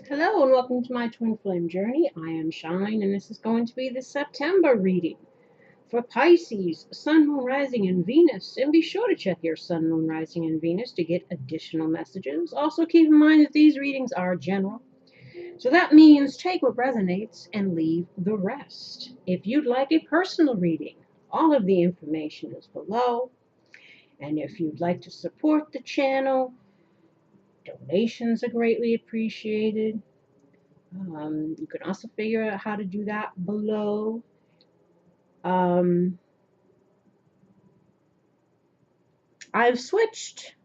Hello and welcome to my twin flame journey. I am Shine and this is going to be the September reading for Pisces, Sun, Moon, Rising, and Venus. And be sure to check your Sun, Moon, Rising, and Venus to get additional messages. Also keep in mind that these readings are general. So that means take what resonates and leave the rest. If you'd like a personal reading, all of the information is below. And if you'd like to support the channel, donations are greatly appreciated. You can also figure out how to do that below. I've switched.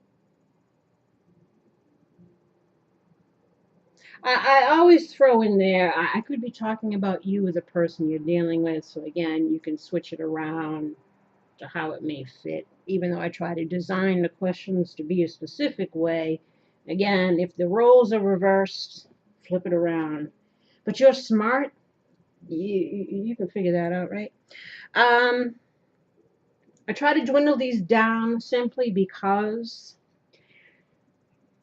I always throw in there, I could be talking about you as a person you're dealing with. So again, you can switch it around to how it may fit. Even though I try to design the questions to be a specific way. Again, if the roles are reversed, flip it around. But you're smart. You can figure that out, right? I try to dwindle these down simply because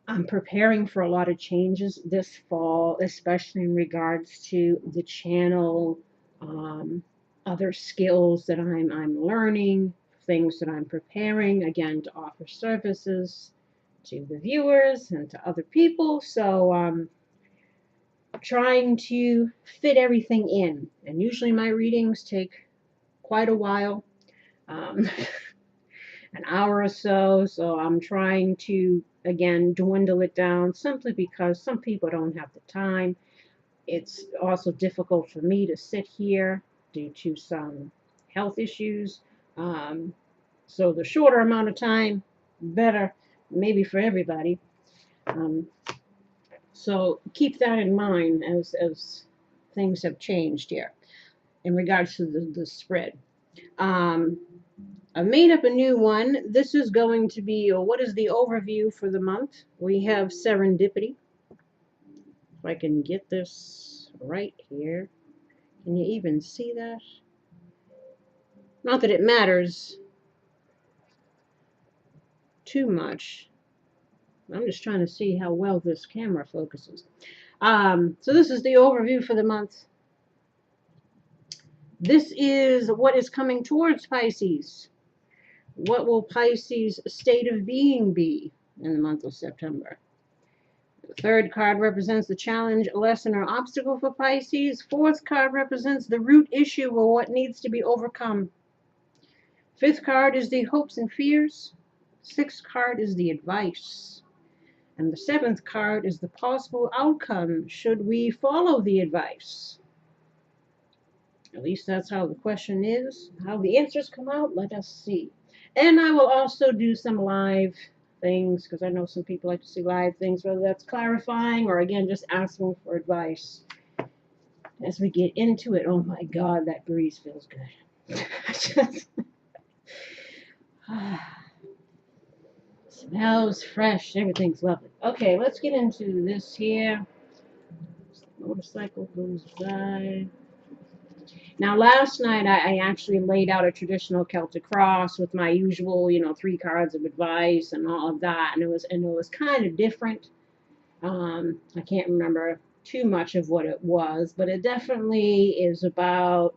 I'm preparing for a lot of changes this fall, especially in regards to the channel, other skills that I'm learning, things that I'm preparing, again, to offer services to the viewers and to other people. So trying to fit everything in. And usually my readings take quite a while. An hour or so. So I'm trying to, again, dwindle it down simply because some people don't have the time. It's also difficult for me to sit here due to some health issues. So the shorter amount of time, better, maybe for everybody. So keep that in mind as things have changed here in regards to the spread. I made up a new one. This is going to be what is the overview for the month. We have Serendipity. If I can get this right here. Can you even see that? Not that it matters too much. I'm just trying to see how well this camera focuses. So this is the overview for the month. This is what is coming towards Pisces. What will Pisces' state of being be in the month of September? The third card represents the challenge, lesson, or obstacle for Pisces. Fourth card represents the root issue or what needs to be overcome. Fifth card is the hopes and fears. Sixth card is the advice. And the seventh card is the possible outcome should we follow the advice. At least that's how the question is. How the answers come out, let us see. And I will also do some live things because I know some people like to see live things, whether that's clarifying or again just asking for advice. As we get into it, oh my God, that breeze feels good. Smells fresh, everything's lovely. Okay, let's get into this here. Motorcycle goes by. Now, last night I actually laid out a traditional Celtic cross with my usual, 3 cards of advice and all of that, and it was kind of different. I can't remember too much of what it was, but it definitely is about,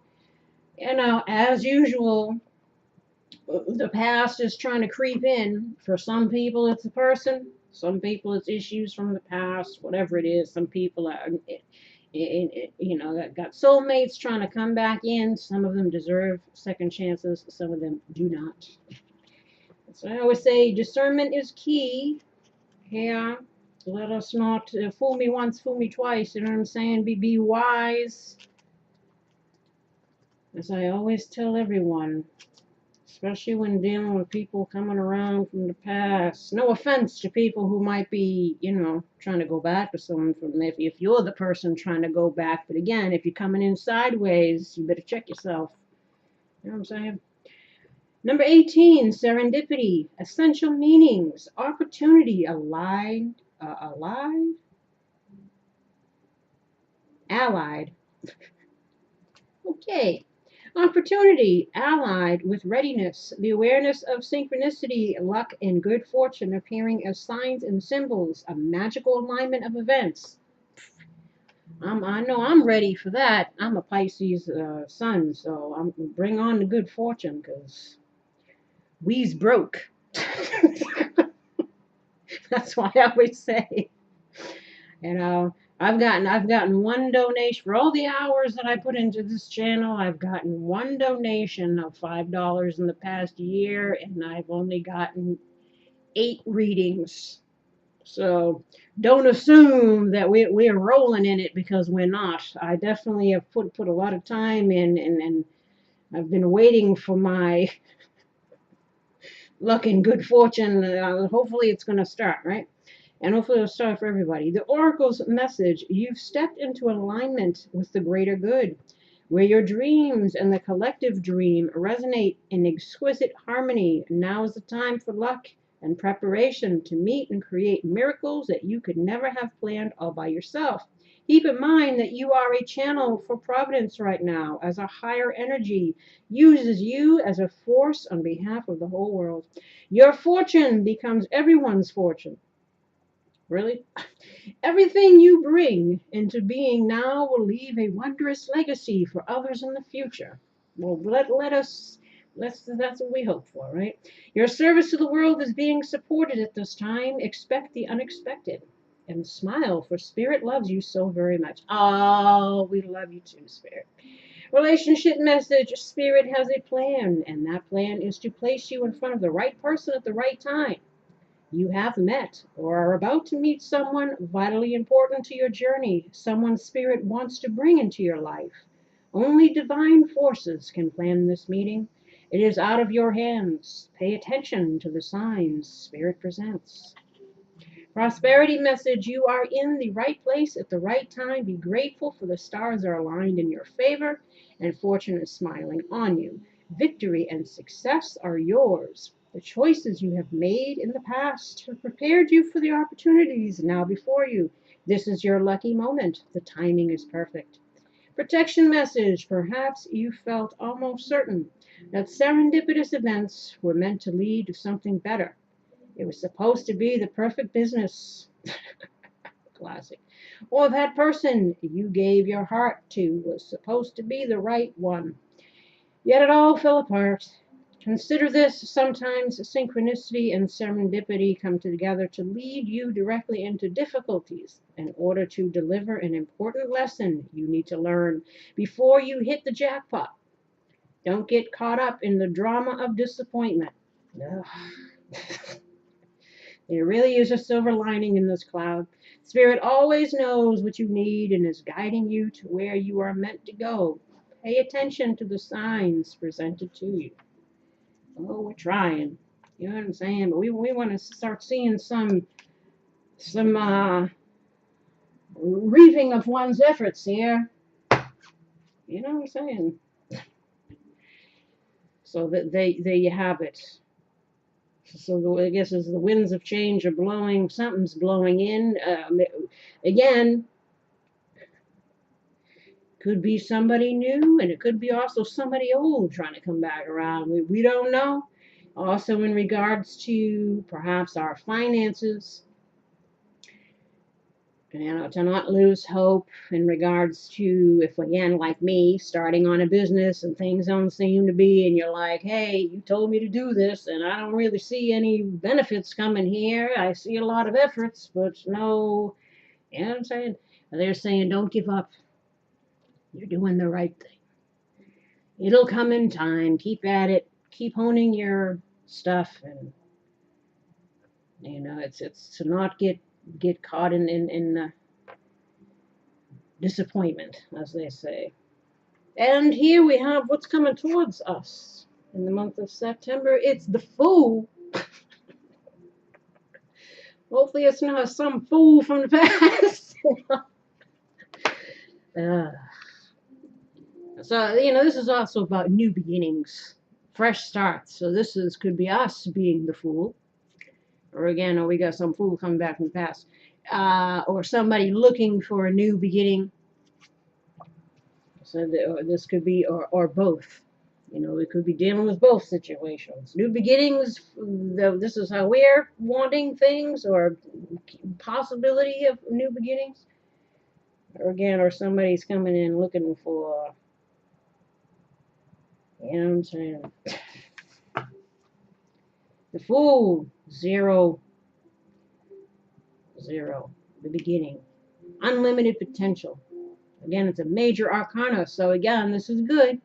as usual, the past is trying to creep in. For some people, it's a person. Some people, it's issues from the past. Whatever it is, some people are. That got soulmates trying to come back in. Some of them deserve second chances. Some of them do not. So I always say discernment is key. Yeah, let us not fool me once, fool me twice. You know what I'm saying? Be wise. As I always tell everyone, especially when dealing with people coming around from the past. No offense to people who might be, trying to go back to someone from if you're the person trying to go back. But again, if you're coming in sideways, you better check yourself. You know what I'm saying? Number 18, serendipity, essential meanings, opportunity, allied. Okay. Opportunity, allied with readiness, the awareness of synchronicity, luck, and good fortune appearing as signs and symbols, a magical alignment of events. I know I'm ready for that. I'm a Pisces sun, so I'm bring on the good fortune because we's broke. That's why I always say, you know, I've gotten one donation for all the hours that I put into this channel. I've gotten one donation of $5 in the past year, and I've only gotten 8 readings. So don't assume that we're rolling in it because we're not. I definitely have put a lot of time in, and I've been waiting for my luck and good fortune. Hopefully it's going to start, right? And hopefully it'll start for everybody. The Oracle's message: you've stepped into alignment with the greater good, where your dreams and the collective dream resonate in exquisite harmony. Now is the time for luck and preparation to meet and create miracles that you could never have planned all by yourself. Keep in mind that you are a channel for providence right now, as a higher energy uses you as a force on behalf of the whole world. Your fortune becomes everyone's fortune. Really? Everything you bring into being now will leave a wondrous legacy for others in the future. Well, that's what we hope for, right? Your service to the world is being supported at this time. Expect the unexpected and smile, for Spirit loves you so very much. Oh, we love you too, Spirit. Relationship message: Spirit has a plan, and that plan is to place you in front of the right person at the right time. You have met or are about to meet someone vitally important to your journey, someone Spirit wants to bring into your life. Only divine forces can plan this meeting. It is out of your hands. Pay attention to the signs Spirit presents. Prosperity message: you are in the right place at the right time. Be grateful, for the stars are aligned in your favor and fortune is smiling on you. Victory and success are yours. The choices you have made in the past have prepared you for the opportunities now before you. This is your lucky moment. The timing is perfect. Protection message: perhaps you felt almost certain that serendipitous events were meant to lead to something better. It was supposed to be the perfect business. Classic. Or that person you gave your heart to was supposed to be the right one. Yet it all fell apart. Consider this: sometimes synchronicity and serendipity come together to lead you directly into difficulties. In order to deliver an important lesson you need to learn before you hit the jackpot. Don't get caught up in the drama of disappointment. Ugh. There really is a silver lining in this cloud. Spirit always knows what you need and is guiding you to where you are meant to go. Pay attention to the signs presented to you. Oh, we're trying. You know what I'm saying? But we want to start seeing some reaping of one's efforts here. You know what I'm saying? So that there you have it. So I guess as the winds of change are blowing, something's blowing in. Again, could be somebody new, and it could be also somebody old trying to come back around. We don't know. Also, in regards to perhaps our finances, to not lose hope in regards to, if again, like me, starting on a business and things don't seem to be, and you're like, hey, you told me to do this, and I don't really see any benefits coming here. I see a lot of efforts, but no, you know what I'm saying? They're saying, don't give up. You're doing the right thing. It'll come in time. Keep at it. Keep honing your stuff, and it's to not get caught in disappointment, as they say. And here we have what's coming towards us in the month of September. It's the Fool. Hopefully, it's not some fool from the past. So this is also about new beginnings, fresh starts. So could be us being the fool. Or again, we got some fool coming back from the past, or somebody looking for a new beginning. So this could be, or both. We could be dealing with both situations. New beginnings. This is how we're wanting things, or possibility of new beginnings. Or again, or somebody's coming in looking for, you know what I'm saying? The Fool, 0, 0, the beginning. Unlimited potential. Again, it's a major arcana, so again, this is good.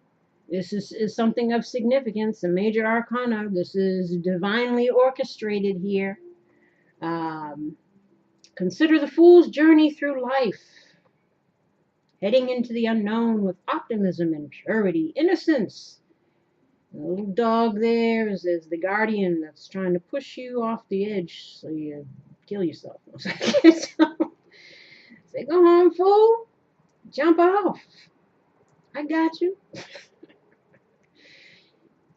This is something of significance, a major arcana. This is divinely orchestrated here. Consider the Fool's journey through life, heading into the unknown with optimism and purity, innocence. The little dog there is the guardian that's trying to push you off the edge so you kill yourself. Say, go home, fool. Jump off. I got you.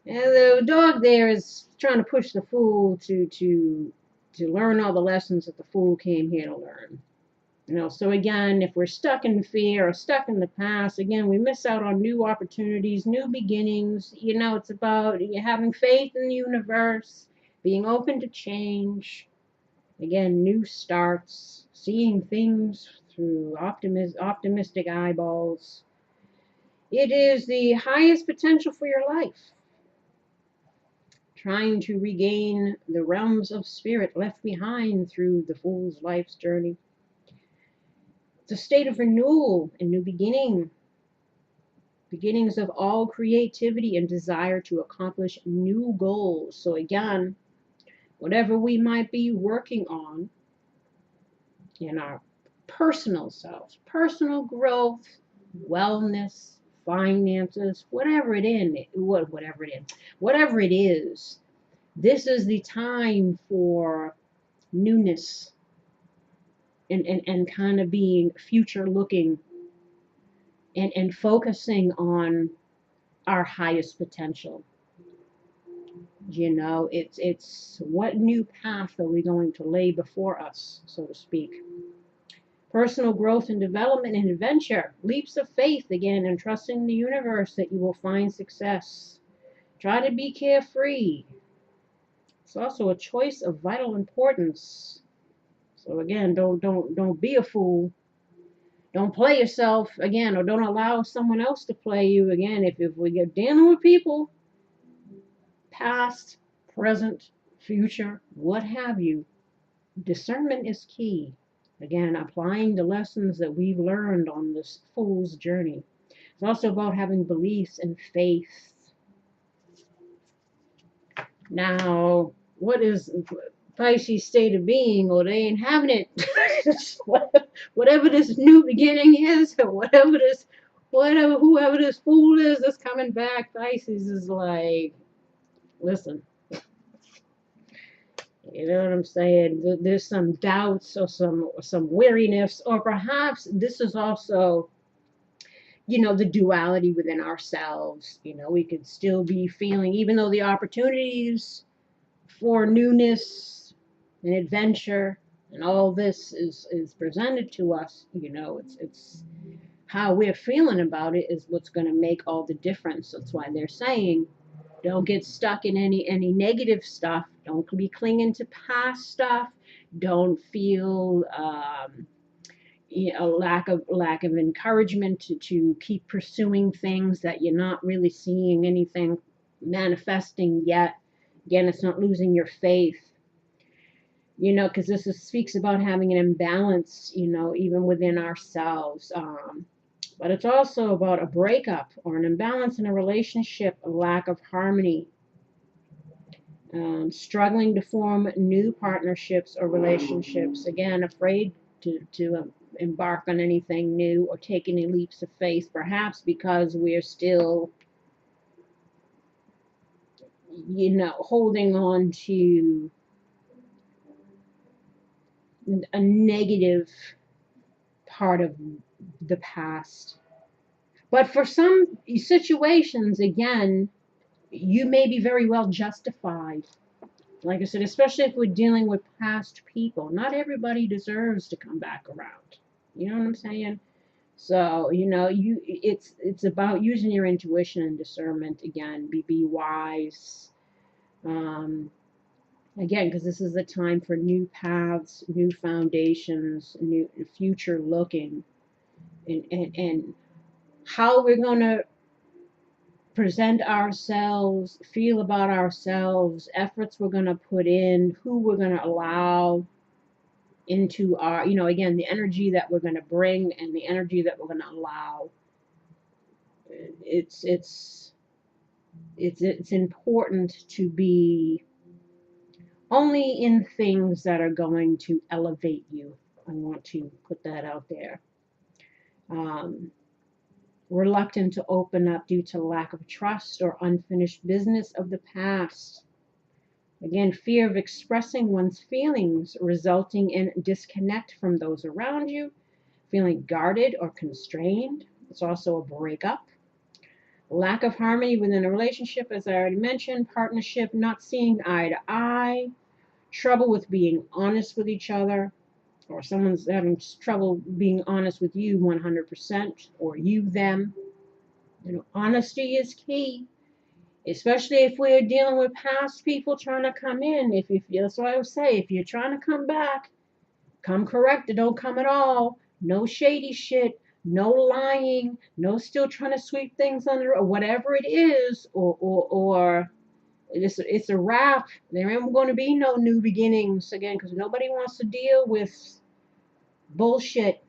And the dog there is trying to push the fool to learn all the lessons that the fool came here to learn. You know, so again, if we're stuck in fear or stuck in the past, again, we miss out on new opportunities, new beginnings. You know, it's about having faith in the universe, being open to change. Again, new starts, seeing things through optimistic eyeballs. It is the highest potential for your life. Trying to regain the realms of spirit left behind through the fool's life's journey. It's a state of renewal and new beginning. Beginnings of all creativity and desire to accomplish new goals. So again, whatever we might be working on in our personal selves, personal growth, wellness, finances, whatever it is, this is the time for newness and kind of being future looking and focusing on our highest potential. You know, it's what new path are we going to lay before us, so to speak. Personal growth and development and adventure, leaps of faith again, and trusting the universe that you will find success. Try to be carefree. It's also a choice of vital importance. So again, don't be a fool. Don't play yourself again, or don't allow someone else to play you again. If we get dealing with people, past, present, future, what have you, discernment is key. Again, applying the lessons that we've learned on this fool's journey. It's also about having beliefs and faith. Now, what is Pisces state of being? Or they ain't having it. Whatever this new beginning is, or whoever this fool is that's coming back, Pisces is like, listen. You know what I'm saying? There's some doubts or some weariness, or perhaps this is also, you know, the duality within ourselves. You know, we could still be feeling, even though the opportunities for newness and adventure and all this is presented to us, you know, it's how we're feeling about it is what's going to make all the difference. That's why they're saying, don't get stuck in any negative stuff. Don't be clinging to past stuff. Don't feel you know, lack of encouragement to keep pursuing things that you're not really seeing anything manifesting yet. Again, it's not losing your faith. You know, because this speaks about having an imbalance, you know, even within ourselves. But it's also about a breakup or an imbalance in a relationship, a lack of harmony, struggling to form new partnerships or relationships. Again, afraid to embark on anything new or take any leaps of faith, perhaps because we're still, you know, holding on to a negative part of the past. But for some situations, again, you may be very well justified. Like I said, especially if we're dealing with past people. Not everybody deserves to come back around. You know what I'm saying? So, you know, it's about using your intuition and discernment again. Be wise. Again, because this is the time for new paths, new foundations, new future looking. and how we're going to present ourselves, feel about ourselves, efforts we're going to put in, who we're going to allow into our, again, the energy that we're going to bring and the energy that we're going to allow. It's it's it's important to be only in things that are going to elevate you. I want to put that out there. Um, Reluctant to open up due to lack of trust or unfinished business of the past. Again, fear of expressing one's feelings, resulting in disconnect from those around you, feeling guarded or constrained. It's also a breakup. Lack of harmony within a relationship, as I already mentioned, partnership, not seeing eye to eye, trouble with being honest with each other, or someone's having trouble being honest with you 100%, or you them. Honesty is key, especially if we're dealing with past people trying to come in. If that's what I would say, if you're trying to come back, come correct or don't come at all. No shady shit, no lying, no still trying to sweep things under, or whatever it is, or it's a wrap. There ain't going to be no new beginnings again, because nobody wants to deal with bullshit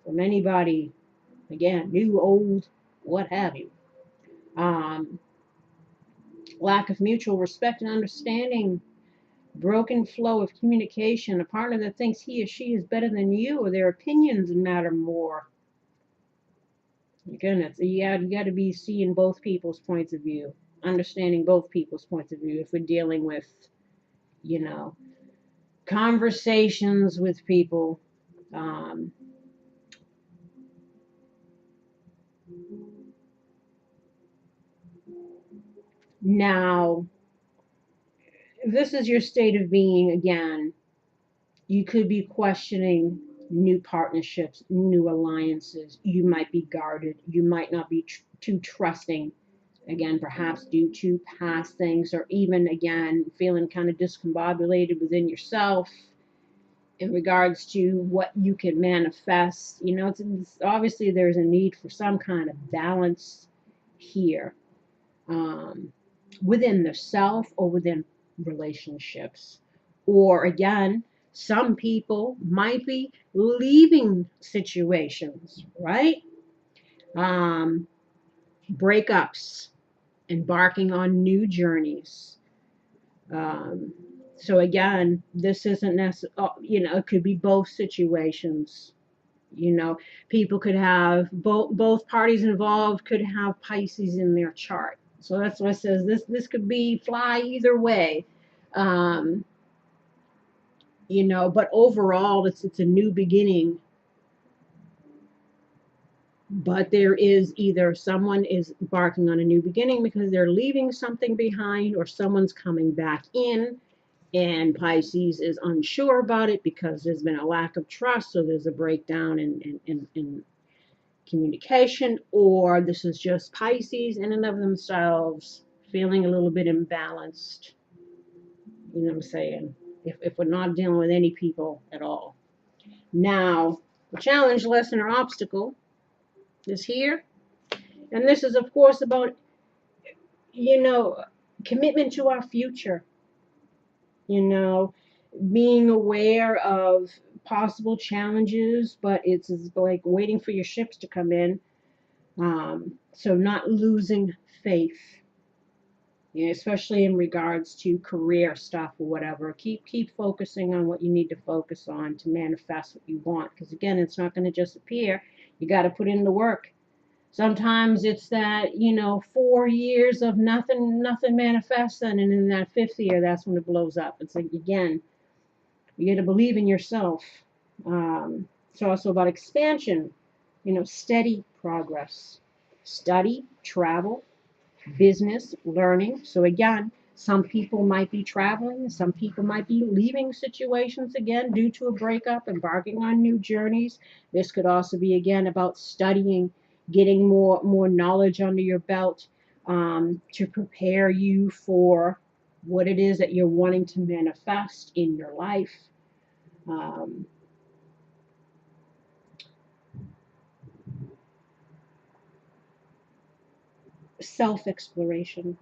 from anybody. Again, new, old, what have you. Lack of mutual respect and understanding, broken flow of communication, a partner that thinks he or she is better than you, or their opinions matter more. Again, you got to be seeing both people's points of view, understanding both people's points of view if we're dealing with, conversations with people. Now, if this is your state of being, again, you could be questioning new partnerships, new alliances. You might be guarded. You might not be too trusting. Again, perhaps due to past things, or even, again, feeling kind of discombobulated within yourself in regards to what you can manifest. It's obviously there's a need for some kind of balance here, within the self or within relationships. Or again, some people might be leaving situations, right? Breakups, embarking on new journeys. So again, this isn't necessarily, it could be both situations. People could have both parties involved could have Pisces in their chart. So that's why it says this could be fly either way. But overall it's a new beginning. But there is either someone is embarking on a new beginning because they're leaving something behind, or someone's coming back in, and Pisces is unsure about it because there's been a lack of trust, so there's a breakdown in communication, or this is just Pisces in and of themselves feeling a little bit imbalanced. You know what I'm saying? If we're not dealing with any people at all. Now, the challenge, lesson, or obstacle is here. And this is, of course, about, commitment to our future. Being aware of possible challenges, but it's like waiting for your ships to come in. So not losing faith, especially in regards to career stuff or whatever. Keep focusing on what you need to focus on to manifest what you want. Because again, it's not going to just appear. You got to put in the work. Sometimes it's that 4 years of nothing manifesting, and in that 5th year, that's when it blows up. It's like, again, you got to believe in yourself. It's also about expansion. Steady progress. Study, travel, business, learning. So again, some people might be traveling, some people might be leaving situations again due to a breakup, embarking on new journeys. This could also be again about studying, getting more knowledge under your belt, to prepare you for what it is that you're wanting to manifest in your life. self-exploration,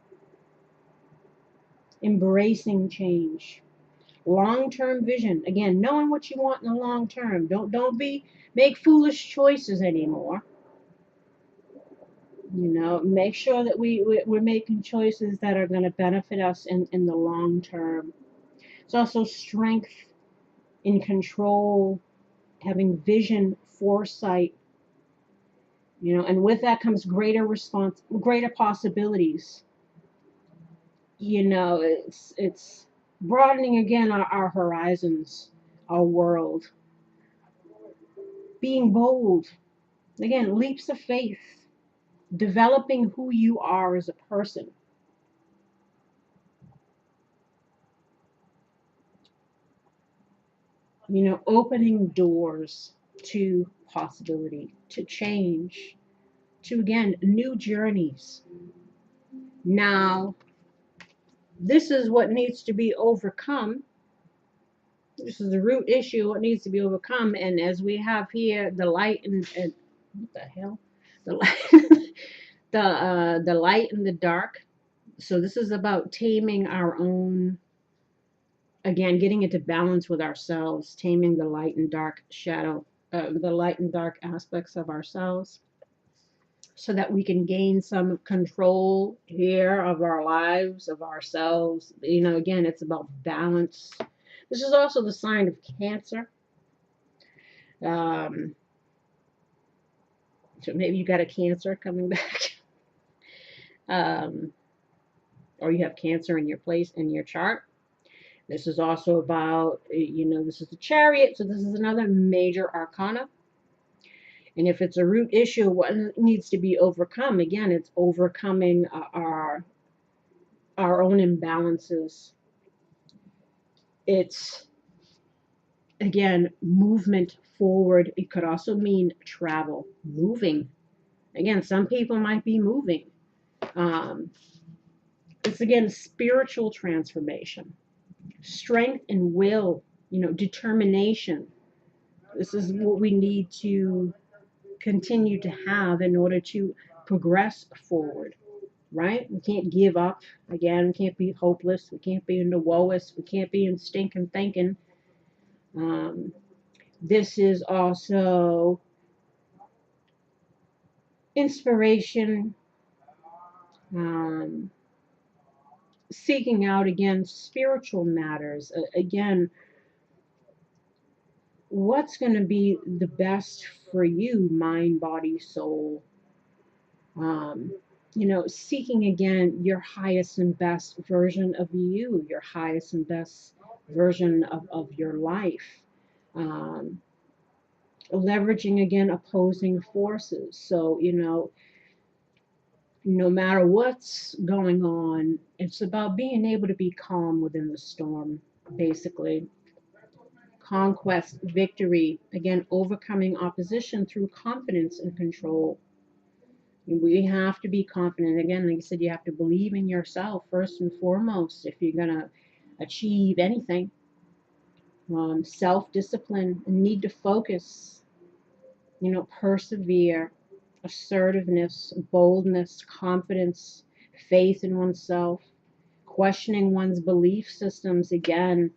embracing change, long-term vision. Again, knowing what you want in the long term. Don't make foolish choices anymore. Make sure that we're making choices that are going to benefit us in the long term. It's also strength in control, having vision, foresight, and with that comes greater possibilities. It's broadening again our horizons, our world, being bold, again, leaps of faith, developing who you are as a person. Opening doors to possibility, to change, to again, new journeys. Now, this is what needs to be overcome. This is the root issue, what needs to be overcome. And as we have here, the light and what the hell? The light, the light and the dark. So this is about taming our own, again, getting into balance with ourselves, taming the light and dark the light and dark aspects of ourselves, so that we can gain some control here of our lives, of ourselves. Again, it's about balance. This is also the sign of Cancer. So maybe you got a Cancer coming back. Or you have Cancer in your chart. This is also about, this is the Chariot, so this is another major arcana. And if it's a root issue, what needs to be overcome? Again, it's overcoming our own imbalances. It's, again, movement forward. It could also mean travel, moving. Again, some people might be moving. It's, again, spiritual transformation, strength and will, determination. This is what we need to continue to have in order to progress forward, right? We can't give up. Again, we can't be hopeless. We can't be in the woeist. We can't be in stinking thinking. This is also inspiration, seeking out, again, spiritual matters. Again, what's going to be the best for you, mind, body, soul. Seeking, again, your highest and best version of you, your highest and best version of your life. Leveraging, again, opposing forces. So, no matter what's going on, it's about being able to be calm within the storm, basically. Conquest, victory, again, overcoming opposition through confidence and control. We have to be confident. Again, like I said, you have to believe in yourself first and foremost if you're going to achieve anything. Self-discipline, need to focus, persevere, assertiveness, boldness, confidence, faith in oneself, questioning one's belief systems, again,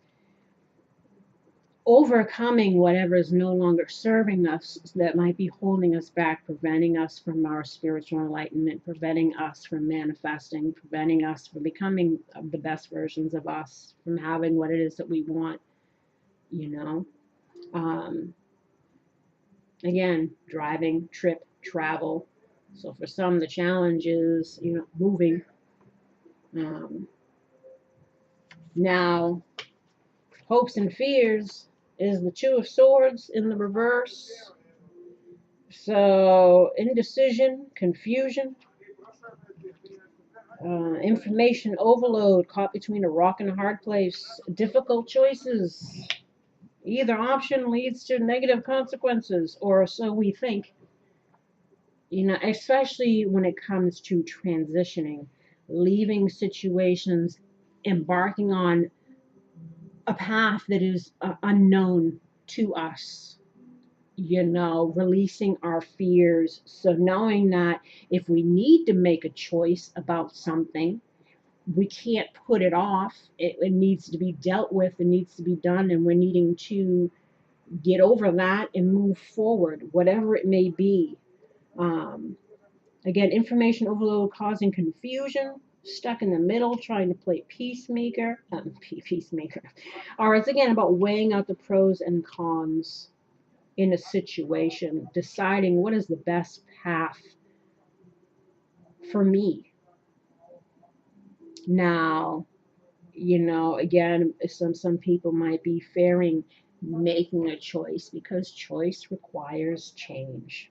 overcoming whatever is no longer serving us, that might be holding us back, preventing us from our spiritual enlightenment, preventing us from manifesting, preventing us from becoming the best versions of us, from having what it is that we want, Again, driving, trip, travel. So for some, the challenge is, moving. Now, hopes and fears is the Two of Swords in the reverse. So indecision, confusion, information overload, caught between a rock and a hard place, difficult choices. Either option leads to negative consequences, or so we think. Especially when it comes to transitioning, leaving situations, embarking on a path that is unknown to us. releasing our fears. So knowing that if we need to make a choice about something, we can't put it off. It needs to be dealt with. It needs to be done. And we're needing to get over that and move forward, whatever it may be. Um, Again, information overload causing confusion, stuck in the middle, trying to play peacemaker. Or it's again about weighing out the pros and cons in a situation, deciding what is the best path for me. Now, again, some people might be fearing making a choice because choice requires change.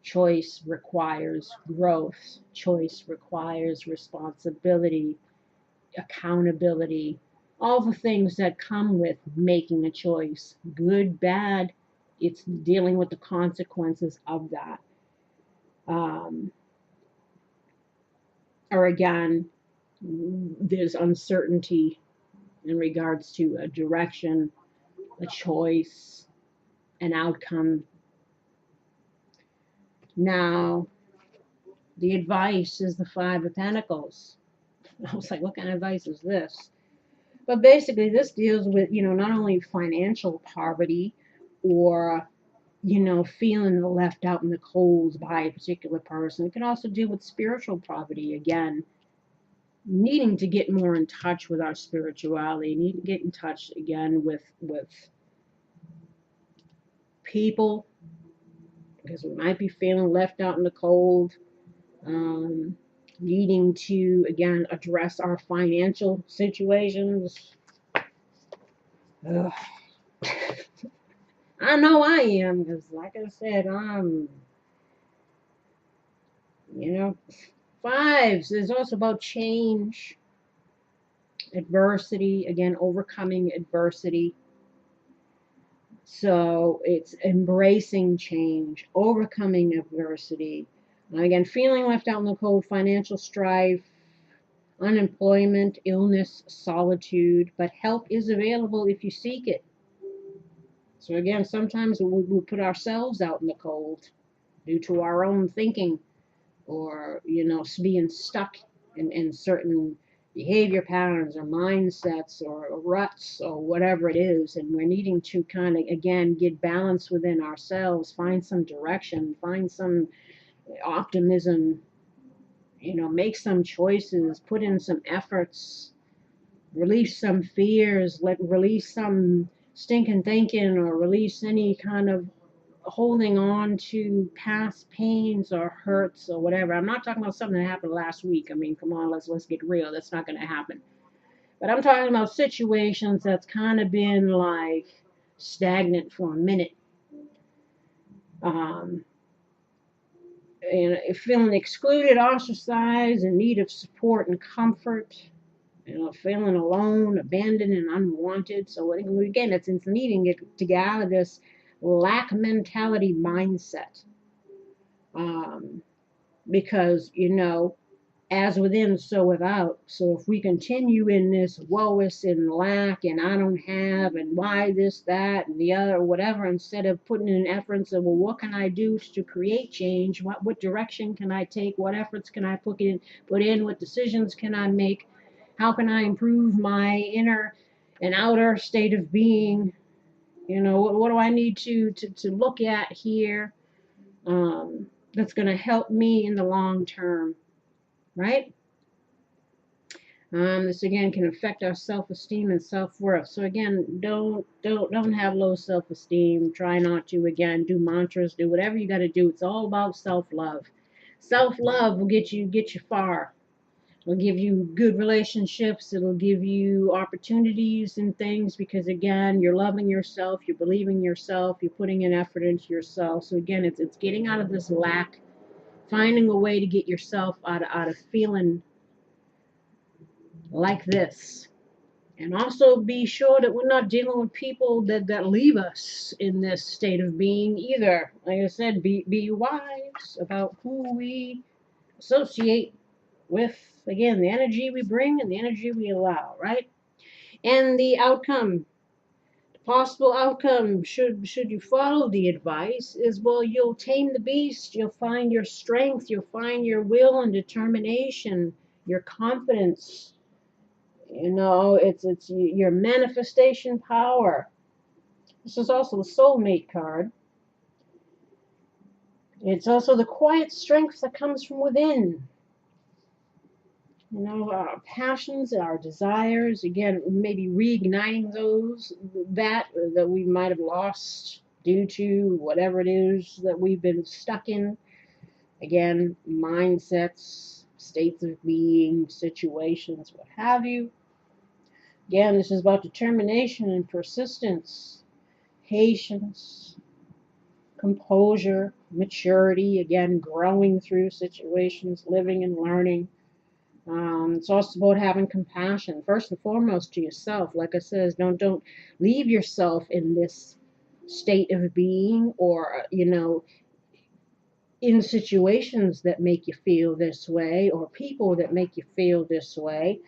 Choice requires growth. Choice requires responsibility, accountability, all the things that come with making a choice. Good, bad, it's dealing with the consequences of that. Um, or again, there's uncertainty in regards to a direction, a choice, an outcome. Now, the advice is the Five of Pentacles. I was like, what kind of advice is this? But basically, this deals with, not only financial poverty or, feeling left out in the cold by a particular person. It can also deal with spiritual poverty, again, needing to get more in touch with our spirituality, need to get in touch again with people, because we might be feeling left out in the cold. Um, Needing to, again, address our financial situations. Ugh. I know I am, because like I said, you know, fives is also about change, adversity, again, overcoming adversity. So it's embracing change, overcoming adversity. Again, feeling left out in the cold, financial strife, unemployment, illness, solitude, but help is available if you seek it. So again, sometimes we put ourselves out in the cold due to our own thinking, or being stuck in certain behavior patterns or mindsets or ruts or whatever it is, and we're needing to kind of again get balance within ourselves, find some direction, find some optimism, make some choices, put in some efforts, release some fears, release some stinking thinking, or release any kind of holding on to past pains or hurts or whatever. I'm not talking about something that happened last week. I mean, come on, let's get real. That's not going to happen. But I'm talking about situations that's kind of been like stagnant for a minute. Um, and feeling excluded, ostracized, in need of support and comfort. Feeling alone, abandoned, and unwanted. So again, it's needing to get out of this lack mentality mindset. Because, as within, so without. So if we continue in this woe is and lack and I don't have and why this, that, and the other, whatever, instead of putting in efforts of, well, what can I do to create change? What direction can I take? What efforts can I put in? What decisions can I make? How can I improve my inner and outer state of being? What do I need to look at here? That's going to help me in the long term, right? This again can affect our self-esteem and self-worth. So again, don't have low self-esteem. Try not to. Again, do mantras, do whatever you got to do. It's all about self-love. Self-love will get you far. It'll give you good relationships. It'll give you opportunities and things, because again, you're loving yourself, you're believing yourself, you're putting an effort into yourself. So again, it's getting out of this lack, finding a way to get yourself out of feeling like this. And also be sure that we're not dealing with people that leave us in this state of being either. Like I said, be wise about who we associate with. Again, the energy we bring and the energy we allow, right? And the outcome, the Possible outcome, should you follow the advice, is, well, you'll tame the beast, you'll find your strength, you'll find your will and determination, your confidence. You know, it's your manifestation power. This is also the soulmate card. It's also the quiet strength that comes from within. You know, our passions, our desires, again, maybe reigniting those that we might have lost due to whatever it is that we've been stuck in. Again, mindsets, states of being, situations, what have you. Again, this is about determination and persistence, patience, composure, maturity, again, growing through situations, living and learning. It's also about having compassion, first and foremost, to yourself. Like I said, don't leave yourself in this state of being, or, you know, in situations that make you feel this way, or people that make you feel this way.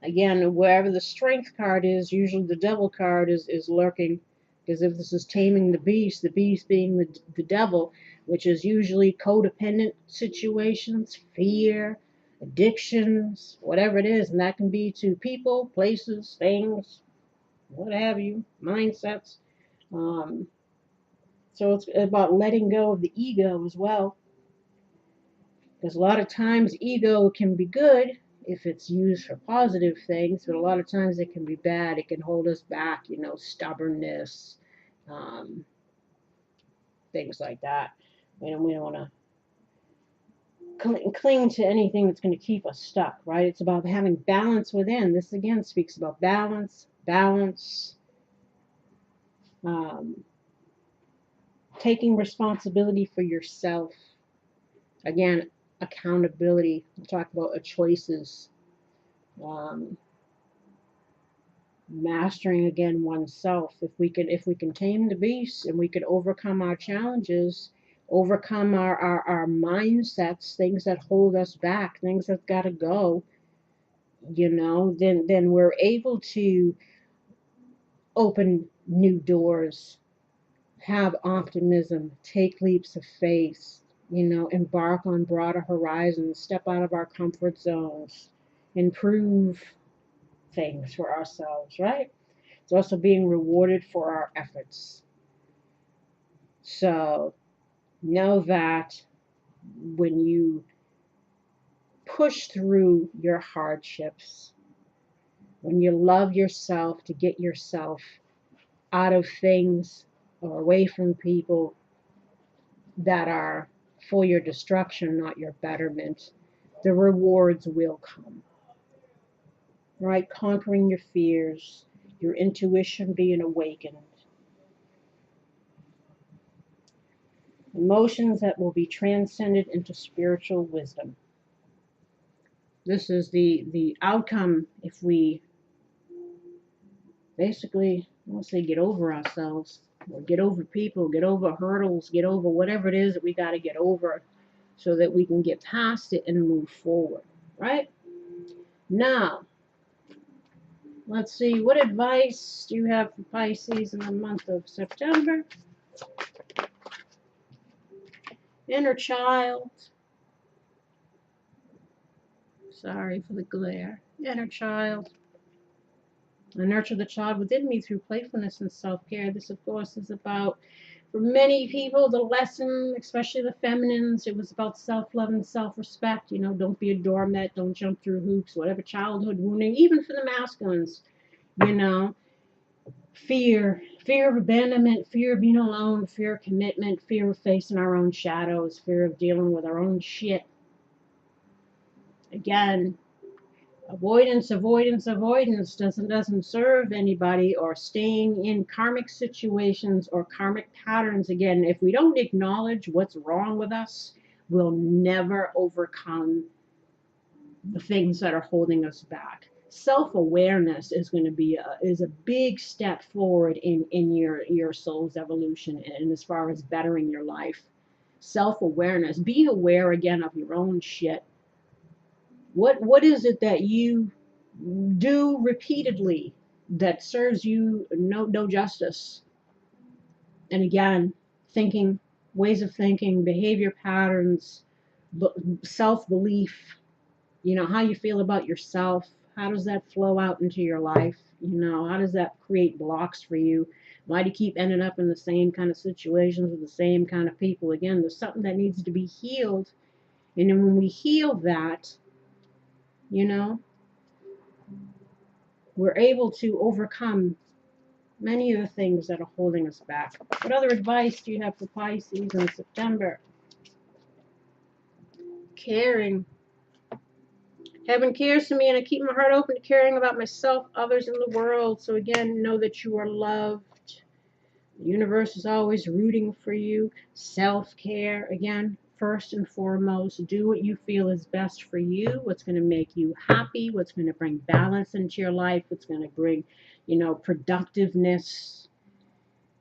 Again, wherever the strength card is, usually the devil card is lurking. Because if this is taming the beast being the devil, which is usually codependent situations, fear, addictions, whatever it is. And that can be to people, places, things, what have you, mindsets. So it's about letting go of the ego as well. Because a lot of times ego can be good if it's used for positive things, but a lot of times it can be bad. It can hold us back, you know, stubbornness, things like that. We don't want to cling to anything that's going to keep us stuck, right? It's about having balance within. This again speaks about balance, taking responsibility for yourself. Again, accountability. We'll talk about choices. Mastering again oneself. If we can tame the beast and we can overcome our challenges, overcome our mindsets, things that hold us back, things that gotta go, you know, then we're able to open new doors, have optimism, take leaps of faith, you know, embark on broader horizons, step out of our comfort zones, improve things for ourselves, right? It's also being rewarded for our efforts. So know that when you push through your hardships, when you love yourself to get yourself out of things or away from people that are for your destruction, not your betterment, the rewards will come. Right? Conquering your fears, your intuition being awakened. Emotions that will be transcended into spiritual wisdom. This is the outcome if we basically, I won't say get over ourselves, or get over people, get over hurdles, get over whatever it is that we got to get over so that we can get past it and move forward, right? Now, let's see, what advice do you have for Pisces in the month of September? Inner child. Sorry for the glare. Inner child. I nurture the child within me through playfulness and self-care. This, of course, is about, for many people, the lesson, especially the feminines, it was about self-love and self-respect. You know, don't be a doormat, don't jump through hoops, whatever childhood wounding, even for the masculines, you know. Fear of abandonment, fear of being alone, fear of commitment, fear of facing our own shadows, fear of dealing with our own shit. Again, avoidance doesn't serve anybody, or staying in karmic situations or karmic patterns. Again, if we don't acknowledge what's wrong with us, we'll never overcome the things that are holding us back. Self-awareness is going to be a big step forward in your soul's evolution, and as far as bettering your life. Self-awareness, being aware again of your own shit. What is it that you do repeatedly that serves you no justice. And again, thinking, ways of thinking, behavior patterns, self-belief, how you feel about yourself, how does that flow out into your life? How does that create blocks for you? Why do you keep ending up in the same kind of situations with the same kind of people? Again, there's something that needs to be healed. And then when we heal that, we're able to overcome many of the things that are holding us back. What other advice do you have for Pisces in September? Caring. Heaven cares for me, and I keep my heart open to caring about myself, others, and the world. So again, know that you are loved. The universe is always rooting for you. Self-care, again, first and foremost. Do what you feel is best for you, what's going to make you happy, what's going to bring balance into your life, what's going to bring, productiveness,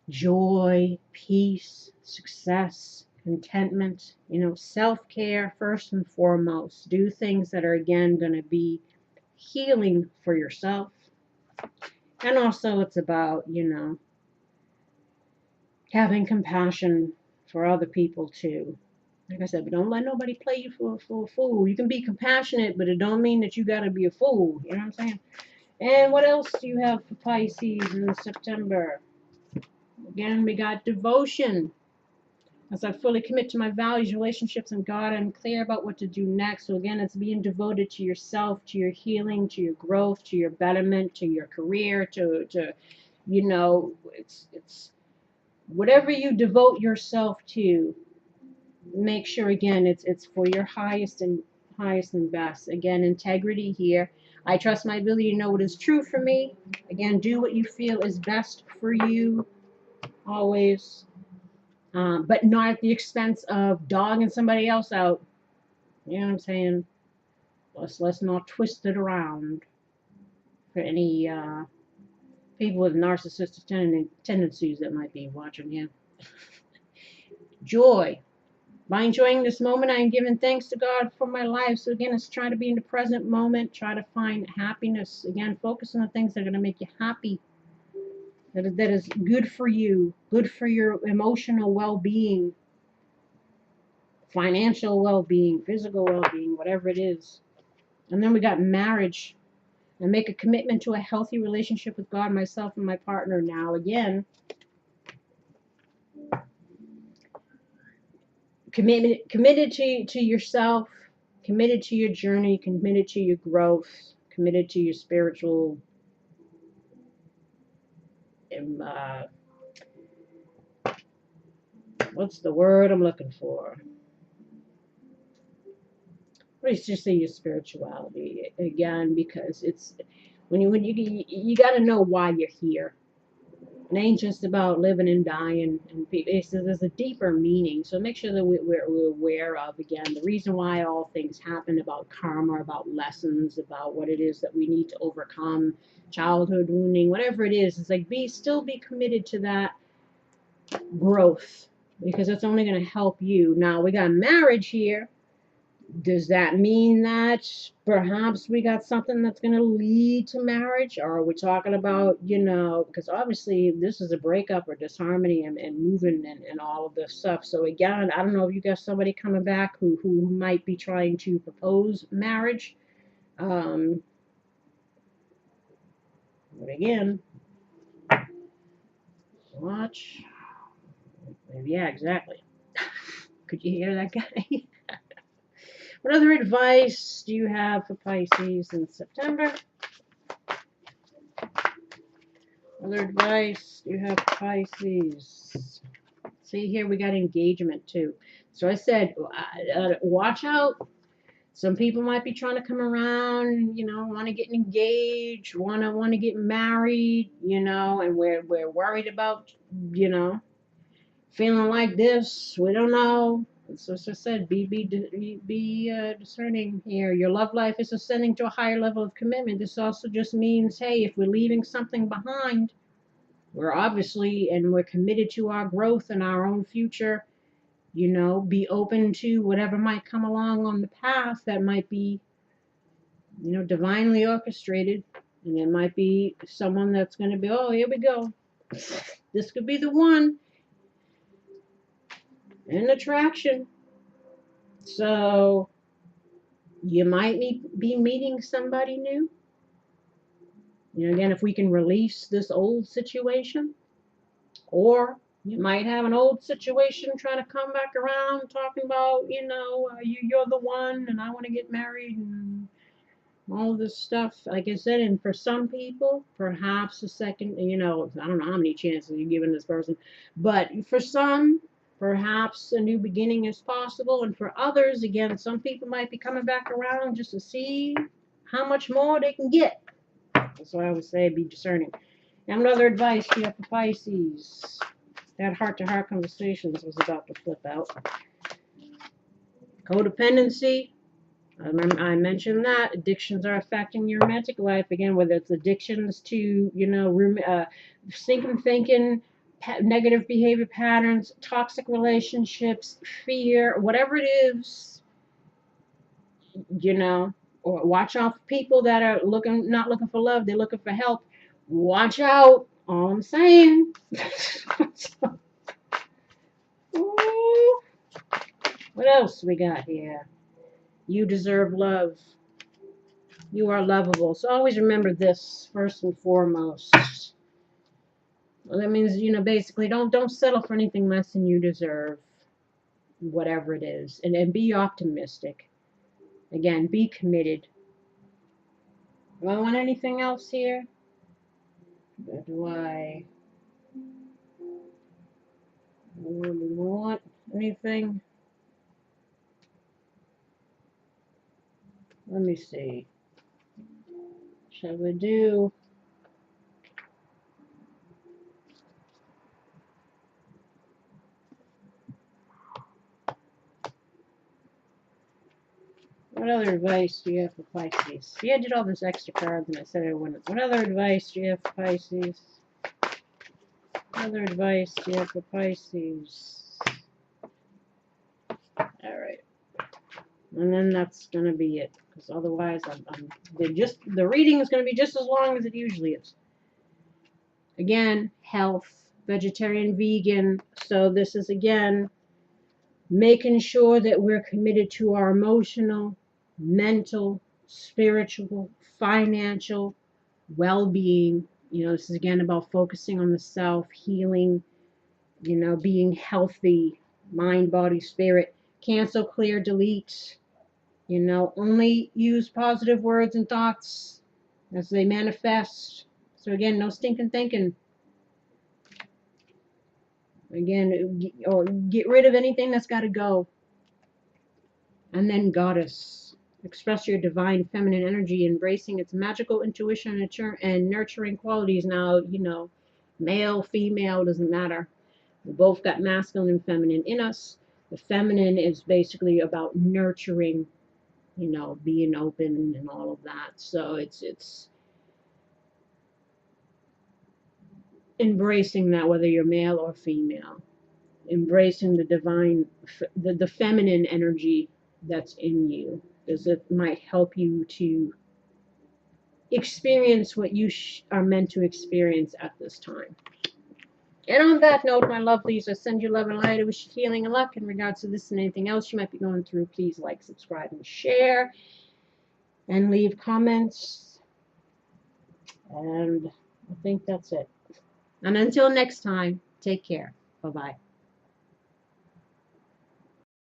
joy, peace, success, contentment. Self-care first and foremost. Do things that are, again, going to be healing for yourself. And also it's about, having compassion for other people too. Like I said, but don't let nobody play you for a fool. You can be compassionate, but it don't mean that you got to be a fool. You know what I'm saying? And what else do you have for Pisces in September? Again, we got devotion. As I fully commit to my values, relationships, and God, I'm clear about what to do next. So again, it's being devoted to yourself, to your healing, to your growth, to your betterment, to your career, to it's whatever you devote yourself to. Make sure again it's for your highest and best. Again, integrity here. I trust my ability to know what is true for me. Again, do what you feel is best for you always. But not at the expense of dogging somebody else out. You know what I'm saying? Let's not twist it around for any people with narcissistic tendencies that might be watching here. Joy. By enjoying this moment, I am giving thanks to God for my life. So again, it's trying to be in the present moment. Try to find happiness. Again, focus on the things that are going to make you happy. That is good for you, good for your emotional well-being, financial well-being, physical well-being, whatever it is. And then we got marriage. And make a commitment to a healthy relationship with God, myself, and my partner. Now, again, committed to yourself, committed to your journey, committed to your growth, committed to your spiritual what's the word I'm looking for? Let's just say your spirituality again, because it's when you got to know why you're here. It ain't just about living and dying, and there's a deeper meaning. So make sure that we're aware of, again, the reason why all things happen, about karma, about lessons, about what it is that we need to overcome, childhood wounding, whatever it is. It's like still be committed to that growth, because that's only going to help you. Now we got marriage here. Does that mean that perhaps we got something that's going to lead to marriage? Or are we talking about, because obviously this is a breakup or disharmony and moving and all of this stuff. So again, I don't know if you got somebody coming back who might be trying to propose marriage. But again, watch. Yeah, exactly. Could you hear that guy? What other advice do you have for Pisces in September? What other advice do you have for Pisces? See, here we got engagement too. So I said, watch out. Some people might be trying to come around, want to get engaged, want to get married, and we're worried about, feeling like this. We don't know. So as I said, be discerning here. Your love life is ascending to a higher level of commitment. This also just means, hey, if we're leaving something behind, we're obviously, and we're committed to our growth and our own future, be open to whatever might come along on the path that might be, divinely orchestrated. And it might be someone that's going to be, oh, here we go. This could be the one. An attraction. So you might be meeting somebody new. You know, again, if we can release this old situation, or you might have an old situation trying to come back around, talking about, you know, you're the one, and I want to get married, and all this stuff. Like I said, and for some people, perhaps a second, you know, I don't know how many chances you're giving this person, but for some, perhaps a new beginning is possible, and for others, again, some people might be coming back around just to see how much more they can get. That's why I would say be discerning. And another advice here for Pisces. That heart-to-heart conversations was about to flip out. Codependency. I mentioned that. Addictions are affecting your romantic life. Again, whether it's addictions to, you know, stinking thinking, negative behavior patterns, toxic relationships, fear, whatever it is, you know, or watch out for people that are not looking for love, they're looking for help. Watch out. All I'm saying. What else we got here? You deserve love. You are lovable. So always remember this first and foremost. Well, that means, you know, basically don't settle for anything less than you deserve, whatever it is. And be optimistic. Again, be committed. Do I want anything else here? Or do I want anything? Let me see. Shall we do? What other advice do you have for Pisces? See, I did all this extra cards and I said I wouldn't. What other advice do you have for Pisces? What other advice do you have for Pisces? Alright. And then that's going to be it. Because otherwise, the reading is going to be just as long as it usually is. Again, health, vegetarian, vegan. So this is, again, making sure that we're committed to our emotional, mental, spiritual, financial well-being. You know, this is again about focusing on the self, healing, you know, being healthy, mind, body, spirit. Cancel, clear, delete. You know, only use positive words and thoughts as they manifest. So again, no stinking thinking. Again, or get rid of anything that's got to go. And then goddess. Express your divine feminine energy, embracing its magical intuition and nurturing qualities. Now, you know, male, female, doesn't matter. We both got masculine and feminine in us. The feminine is basically about nurturing, you know, being open and all of that. So it's embracing that, whether you're male or female. Embracing the divine, the feminine energy that's in you, because it might help you to experience what you are meant to experience at this time. And on that note, my lovelies, I send you love and light. I wish you healing and luck in regards to this and anything else you might be going through. Please like, subscribe, and share. And leave comments. And I think that's it. And until next time, take care. Bye-bye.